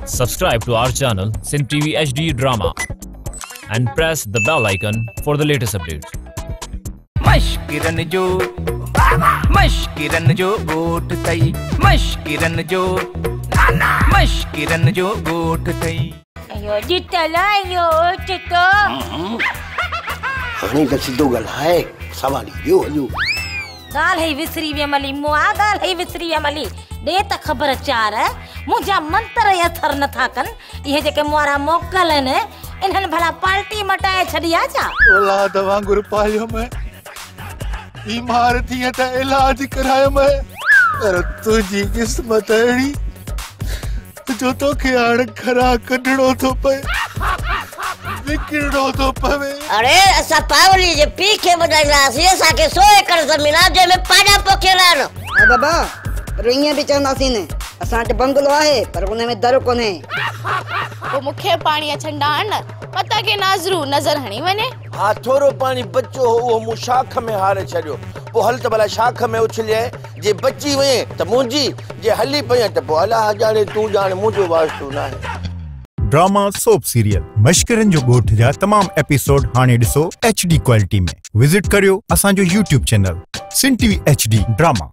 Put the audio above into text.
Subscribe to our channel Sin TV HD Drama and press the bell icon for the latest updates. मशकिरन जो गोट तई मशकिरन जो गोट तई अयो जितला यो चितो हाणे त सिधो ॻाल्हाए सवाली ॿियो हलियो ॻाल्हि ही विसरी वियमली मुआ ॻाल्हि ही विसरी वियमली ॾे त ख़बर चार मुंहिंजा मंत्र असर नथा कनि इहे जेके मुआरा मोकल आहिनि इन्हनि भला पाल्टी मटाए छॾी आहे छा औलाद वांगुरु पालियो मैं बीमार थी त इलाज करायो मैं पर तुझी किस्मत अहिड़ी जो तोखे हाणे घरां कढणो थो पए विकिरणो थो पवे अरे असां पावली जे पी खे ॿुधाईंदासीं असांखे 100 एकड़ ज़मीन आहे जंहिंमें पाड़ा पोखियल आहिनि हा बाबा पर ईअं बि चवंदासीं न असां वटि बंगलो आहे पर उन में दर कोन्हे पोइ मूंखे पाणी अचंदा आहिनि पता के नाज़रू नज़र हणी वञे हा थोरो पाणी बचो हो उहो मूं शाख में हारे छॾियो पोइ हल त भला शाख में उछले जे बची वञे त मुंहिंजी जे हली पई त पोइ अलाह ॼाणे तूं ॼाणे मुंहिंजो वास्तो न आहे ड्रामा सोप सीरियल मशकिरन जो गोठ जा तमाम एपिसोड हाणे ॾिसो HD क्वालिटी में विजिट करियो असांजो YouTube चैनल सिन TV HD ड्रामा।